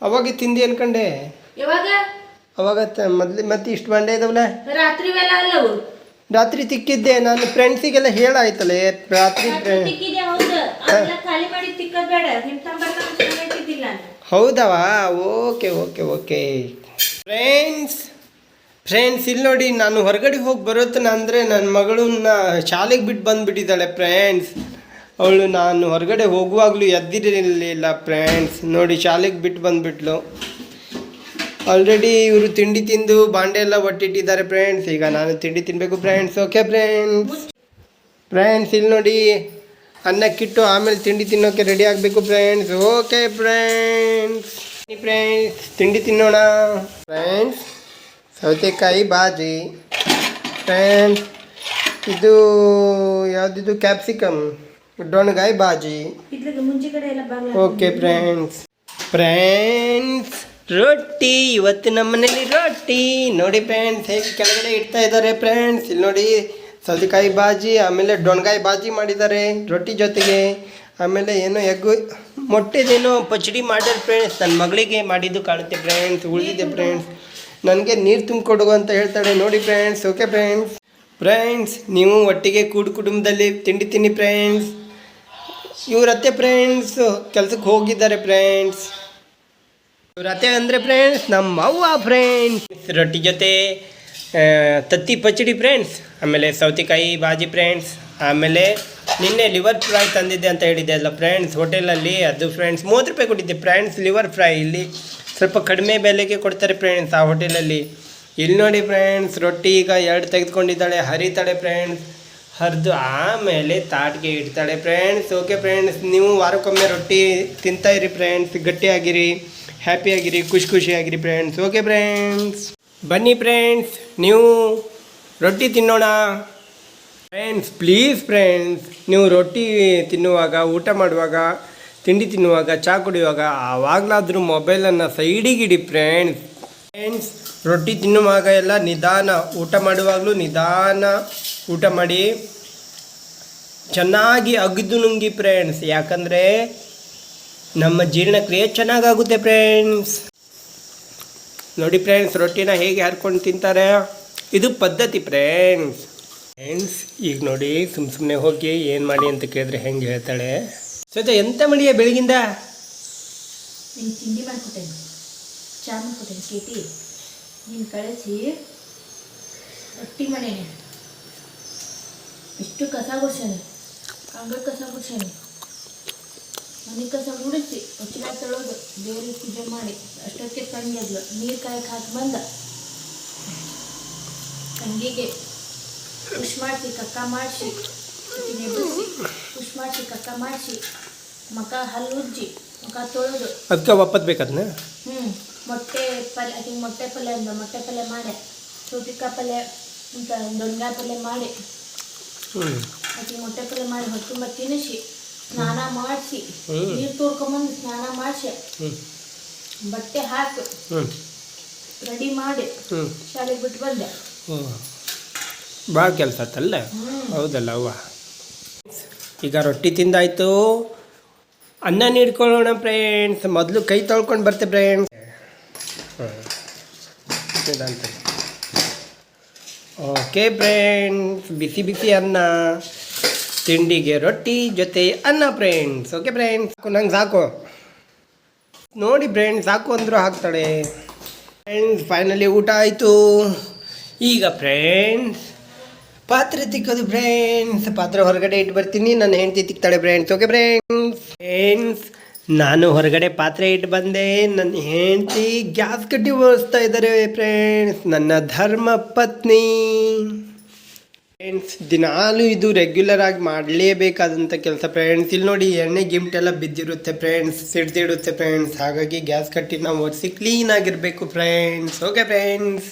ಅವಾಗ ತಿಂದಿ ಅನ್ಕಂಡೆ. ಯಾವಾಗ? ಅವಾಗ ಮೊದ್ಲು ಮತ್ತೆ ಇಷ್ಟು ಬಂಡೆ ಇದಾವಲ್ಲ. ರಾತ್ರಿ ವೇಳೆ ಅಲ್ಲವು. ರಾತ್ರಿ ತಿಕ್ಕಿದ್ದೆ ನಾನು ಫ್ರೆಂಡ್ಸಿಗೆಲ್ಲ ಹೇಳಾಯ್ತಲ್ಲ ರಾತ್ರಿ. ತಿಕ್ಕಿದ್ಯಾ? ಹೌದು. ಅದೆಲ್ಲ ಖಾಲಿ ಮಾಡಿ ತಿಕ್ಕೋದು ಬೇಡ. ನಿಮ್ಮ ತಂಬರ್ಕ ಇಟ್ಟಿದ್ದಿಲ್ಲ. ಹೌದವಾ? ಓಕೆ ಓಕೆ ಓಕೆ ಫ್ರೆಂಡ್ಸ್ ಇಲ್ಲಿ ನೋಡಿ, ನಾನು ಹೊರಗಡೆ ಹೋಗಿ ಬರುತ್ತನ ಅಂದರೆ ನನ್ನ ಮಗಳನ್ನ ಶಾಲೆಗೆ ಬಿಟ್ಟು ಬಂದುಬಿಟ್ಟಿದ್ದಾಳೆ ಫ್ರೆಂಡ್ಸ್. ಅವಳು ನಾನು ಹೊರಗಡೆ ಹೋಗುವಾಗಲೂ ಎದ್ದಿರಲಿಲ್ಲ ಫ್ರೆಂಡ್ಸ್. ನೋಡಿ ಶಾಲೆಗೆ ಬಿಟ್ಟು ಬಂದುಬಿಟ್ಲು. ಆಲ್ರೆಡಿ ಇವರು ತಿಂಡಿ ತಿಂದು ಬಾಂಡೆ ಎಲ್ಲ ಒಟ್ಟಿಟ್ಟಿದ್ದಾರೆ ಫ್ರೆಂಡ್ಸ್. ಈಗ ನಾನು ತಿಂಡಿ ತಿನ್ನಬೇಕು ಫ್ರೆಂಡ್ಸ್. ಓಕೆ ಫ್ರೆಂಡ್ಸ್ ಇಲ್ಲಿ ನೋಡಿ, ಅನ್ನಕ್ಕಿಟ್ಟು ಆಮೇಲೆ ತಿಂಡಿ ತಿನ್ನೋಕ್ಕೆ ರೆಡಿ ಆಗಬೇಕು ಫ್ರೆಂಡ್ಸ್. ಓಕೆ ಫ್ರೆಂಡ್ಸ್ ತಿಂಡಿ ತಿನ್ನೋಣ ಫ್ರೆಂಡ್ಸ್. ಸೌತೆಕಾಯಿ ಬಾಜಿ ಫ್ರೆಂಡ್ಸ್. ಇದು ಯಾವುದಿದು ಕ್ಯಾಪ್ಸಿಕಮ್ ಡೊಣಗಾಯಿ ಬಾಜಿ. ಓಕೆ ಫ್ರೆಂಡ್ಸ್ ರೊಟ್ಟಿ. ಇವತ್ತು ನಮ್ಮ ಮನೇಲಿ ರೊಟ್ಟಿ ನೋಡಿ ಫ್ರೆಂಡ್ಸ್ ಹೇಗೆ ಕೆಳಗಡೆ ಇಡ್ತಾ ಇದ್ದಾರೆ ಫ್ರೆಂಡ್ಸ್. ಇಲ್ಲಿ ನೋಡಿ ಸೌತೆಕಾಯಿ ಬಾಜಿ, ಆಮೇಲೆ ಡೊಣಗಾಯಿ ಬಾಜಿ ಮಾಡಿದ್ದಾರೆ ರೊಟ್ಟಿ ಜೊತೆಗೆ. ಆಮೇಲೆ ಏನೋ ಎಗ್ಗು ಮೊಟ್ಟೆದೇನೋ ಪಚಡಿ ಮಾಡ್ಯಾರ ಫ್ರೆಂಡ್ಸ್. ನನ್ನ ಮಗಳಿಗೆ ಮಾಡಿದ್ದು ಕಾಣುತ್ತೆ ಫ್ರೆಂಡ್ಸ್. ಉಳಿದಿದೆ ಫ್ರೆಂಡ್ಸ್. ನನಗೆ ನೀರು ತುಂಬಿಕೊಡು ಅಂತ ಹೇಳ್ತಾಳೆ ನೋಡಿ ಫ್ರೆಂಡ್ಸ್. ಓಕೆ ಫ್ರೆಂಡ್ಸ್ ನೀವು ಒಟ್ಟಿಗೆ ಕುಟುಂಬದಲ್ಲಿ ತಿಂಡಿ ತಿನ್ನಿ ಫ್ರೆಂಡ್ಸ್. ಇವರತ್ತೆ ಫ್ರೆಂಡ್ಸ್ ಕೆಲ್ಸಕ್ಕೆ ಹೋಗಿದ್ದಾರೆ ಫ್ರೆಂಡ್ಸ್. ಇವರತ್ತೆ ಅಂದರೆ ಫ್ರೆಂಡ್ಸ್ ನಮ್ಮ ಅವ್ವ ಫ್ರೆಂಡ್ಸ್. ರೊಟ್ಟಿ ಜೊತೆ ತತ್ತಿ ಪಚಡಿ ಫ್ರೆಂಡ್ಸ್. ಆಮೇಲೆ ಸೌತೆಕಾಯಿ ಬಾಜಿ ಫ್ರೆಂಡ್ಸ್. ಆಮೇಲೆ ನಿನ್ನೆ ಲಿವರ್ ಫ್ರೈ ತಂದಿದ್ದೆ ಅಂತ ಹೇಳಿದ್ದೆ ಅಲ್ಲ ಫ್ರೆಂಡ್ಸ್ ಹೋಟೆಲಲ್ಲಿ. ಅದು ಫ್ರೆಂಡ್ಸ್ 30 ರೂಪಾಯಿ ಕೊಟ್ಟಿದ್ದೆ ಫ್ರೆಂಡ್ಸ್ ಲಿವರ್ ಫ್ರೈ. ಇಲ್ಲಿ ಸ್ವಲ್ಪ ಕಡಿಮೆ ಬೆಲೆಗೆ ಕೊಡ್ತಾರೆ ಫ್ರೆಂಡ್ಸ್ ಆ ಹೋಟೆಲಲ್ಲಿ. ಇಲ್ಲಿ ನೋಡಿ ಫ್ರೆಂಡ್ಸ್ ರೊಟ್ಟಿ ಈಗ 2 ತೆಗೆದುಕೊಂಡಿದ್ದಾಳೆ. ಹರಿತಾಳೆ ಫ್ರೆಂಡ್ಸ್. ಹರಿದು ಆಮೇಲೆ ತಾಟಿಗೆ ಇಡ್ತಾಳೆ ಫ್ರೆಂಡ್ಸ್. ಓಕೆ ಫ್ರೆಂಡ್ಸ್ ನೀವು ವಾರಕ್ಕೊಮ್ಮೆ ರೊಟ್ಟಿ ತಿಂತಾಯಿರಿ ಫ್ರೆಂಡ್ಸ್. ಗಟ್ಟಿಯಾಗಿರಿ, ಹ್ಯಾಪಿಯಾಗಿರಿ, ಖುಷಿಯಾಗಿರಿ ಫ್ರೆಂಡ್ಸ್. ಓಕೆ ಫ್ರೆಂಡ್ಸ್ ಬನ್ನಿ ಫ್ರೆಂಡ್ಸ್ ನೀವು ರೊಟ್ಟಿ ತಿನ್ನೋಣ ಫ್ರೆಂಡ್ಸ್. ಪ್ಲೀಸ್ ಫ್ರೆಂಡ್ಸ್ ನೀವು ರೊಟ್ಟಿ ತಿನ್ನುವಾಗ, ಊಟ ಮಾಡುವಾಗ, ತಿಂಡಿ ತಿನ್ನುವಾಗ, ಚಹಾ ಕುಡಿಯುವಾಗ ಆವಾಗಲಾದರೂ ಮೊಬೈಲನ್ನು ಸೈಡಿಗಿಡಿ ಫ್ರೆಂಡ್ಸ್. ರೊಟ್ಟಿ ತಿನ್ನುವಾಗ ಎಲ್ಲ ನಿಧಾನ, ಊಟ ಮಾಡುವಾಗಲೂ ನಿಧಾನ ಊಟ ಮಾಡಿ, ಚೆನ್ನಾಗಿ ಅಗಿದು ನುಂಗಿ ಫ್ರೆಂಡ್ಸ್. ಯಾಕಂದರೆ ನಮ್ಮ ಜೀರ್ಣಕ್ರಿಯೆ ಚೆನ್ನಾಗಾಗುತ್ತೆ ಫ್ರೆಂಡ್ಸ್. ನೋಡಿ ಫ್ರೆಂಡ್ಸ್ ರೊಟ್ಟಿನ ಹೇಗೆ ಹರ್ಕೊಂಡು ತಿಂತಾರೆ, ಇದು ಪದ್ಧತಿ ಫ್ರೆಂಡ್ಸ್. ಈಗ ನೋಡಿ ಸುಮ್ಮನೆ ಹೋಗಿ ಏನು ಮಾಡಿ ಅಂತ ಕೇಳಿದ್ರೆ ಹೆಂಗೆ ಹೇಳ್ತಾಳೆ. ಸೊತೆ ಎಂತ ಮಾಡಿಯ ಬೆಳಗಿಂದ? ನೀನು ತಿಂಡಿ ಮಾಡ್ಕೊತೇನೆ, ಚಹಾ ಮಾಡ್ಕೊತೇನೆ ಕೇಟಿ. ನೀನು ಕಳಿಸಿ ರೊಟ್ಟಿ ಮಾಡೇನೆ. ಎಷ್ಟು ಕಸ ಗುಡ್ಸೇನೆ, ಅಂಗಡಿ ಕಸ ಗುಡ್ಸೇನೆ, ಮನೆ ಕಸ ಗುಡಿಸಿ ಹೊಚ್ಚಿನ ತೊಳೋದು, ದೇವ್ರಿಗೆ ಪೂಜೆ ಮಾಡಿ ಅಷ್ಟೊತ್ತಿಗೆ ತಂಗಿ ಆದ್ಲು. ನೀರು ಕಾಯಕ್ಕೆ ಹಾಕಿ ಬಂದ ತಂಗಿಗೆ ಪುಷ್ ಮಾಡಿಸಿ ಕಕ್ಕ ಮಾಡಿಸಿ ನೆಬ್ಬಿಸಿ, ಪುಷ್ ಮಾಡಿಸಿ ಕಕ್ಕ ಮಾಡಿಸಿ, ಮಕ ಹಲ್ಲು ಉಜ್ಜಿ ಮುಖ ತೊಳೆದು ಅದಕ್ಕೆ ಒಪ್ಪತ್ತು ಬೇಕದನ್ನ. ಮೊಟ್ಟೆ ಪಲ್ಯ ಆಕೆ ಮೊಟ್ಟೆ ಪಲ್ಯ ಅಂದ, ಮೊಟ್ಟೆ ಪಲ್ಯ ಮಾಡಿ, ಸೌತೆಕಾಯಿ ಪಲ್ಯ ಅಂತ ದೊಣ್ಣಗಾಯಿ ಪಲ್ಯ ಮಾಡಿ ಆಕೆ ಮೊಟ್ಟೆ ಪಲ್ಯ ಮಾಡಿ ಹೊತ್ತು ತಿನ್ನಿಸಿ, ಸ್ನಾನ ಮಾಡಿಸಿ, ನೀರು ತೋಡ್ಕೊಂಬಂದು ಸ್ನಾನ ಮಾಡಿಸಿ, ಬಟ್ಟೆ ಹಾಕಿ ರೆಡಿ ಮಾಡಿ ಶಾಲೆಗೆ ಬಿಟ್ಟು ಬಂದೆ. ಭಾಳ ಕೆಲಸ ಆತಲ್ಲ. ಹೌದಲ್ಲ ಅವ್ವ. ಈಗ ರೊಟ್ಟಿ ತಿಂದಾಯ್ತು, ಅನ್ನ ನೀಡ್ಕೊಳ್ಳೋಣ ಫ್ರೆಂಡ್ಸ್. ಮೊದಲು ಕೈ ತೊಳ್ಕೊಂಡು ಬರ್ತೆ ಫ್ರೆಂಡ್ಸ್. ಓಕೆ ಫ್ರೆಂಡ್ಸ್ ಬಿಸಿ ಬಿಸಿ ಅನ್ನ, ತಿಂಡಿಗೆ ರೊಟ್ಟಿ ಜೊತೆ ಅನ್ನ ಫ್ರೆಂಡ್ಸ್. ಓಕೆ ಫ್ರೆಂಡ್ಸ್ ನಂಗೆ ಸಾಕು ನೋಡಿ ಫ್ರೆಂಡ್ಸ್, ಸಾಕು ಅಂದರೂ ಹಾಕ್ತಾಳೆ ಫ್ರೆಂಡ್ಸ್. ಫೈನಲಿ ಊಟ ಆಯಿತು. ಈಗ ಫ್ರೆಂಡ್ಸ್ ಪಾತ್ರೆ ತಿಕ್ಕೋದು ಫ್ರೆಂಡ್ಸ್. ಪಾತ್ರೆ ಹೊರಗಡೆ ಇಟ್ಟು ಬರ್ತೀನಿ, ನನ್ನ ಹೆಂಡತಿ ತಿಕ್ತಾಳೆ ಫ್ರೆಂಡ್ಸ್. ಓಕೆ ಫ್ರೆಂಡ್ಸ್ ನಾನು ಹೊರಗಡೆ ಪಾತ್ರೆ ಇಟ್ಟು ಬಂದೆ. ನನ್ನ ಹೆಂಡತಿ ಗ್ಯಾಸ್ ಕಟ್ಟಿ ಓಡಿಸ್ತಾ ಇದ್ದಾರೆ ಫ್ರೆಂಡ್ಸ್, ನನ್ನ ಧರ್ಮ ಪತ್ನಿ ಫ್ರೆಂಡ್ಸ್. ದಿನಾಲೂ ಇದು ರೆಗ್ಯುಲರ್ ಆಗಿ ಮಾಡಲೇಬೇಕಾದಂಥ ಕೆಲಸ ಫ್ರೆಂಡ್ಸ್. ಇಲ್ಲಿ ನೋಡಿ ಎಣ್ಣೆ ಗಿಮ್ಟೆಲ್ಲ ಬಿದ್ದಿರುತ್ತೆ ಫ್ರೆಂಡ್ಸ್, ಸಿಡ್ದಿಡುತ್ತೆ ಫ್ರೆಂಡ್ಸ್. ಹಾಗಾಗಿ ಗ್ಯಾಸ್ ಕಟ್ಟಿನ ಓಡಿಸಿ ಕ್ಲೀನಾಗಿರಬೇಕು ಫ್ರೆಂಡ್ಸ್. Okay friends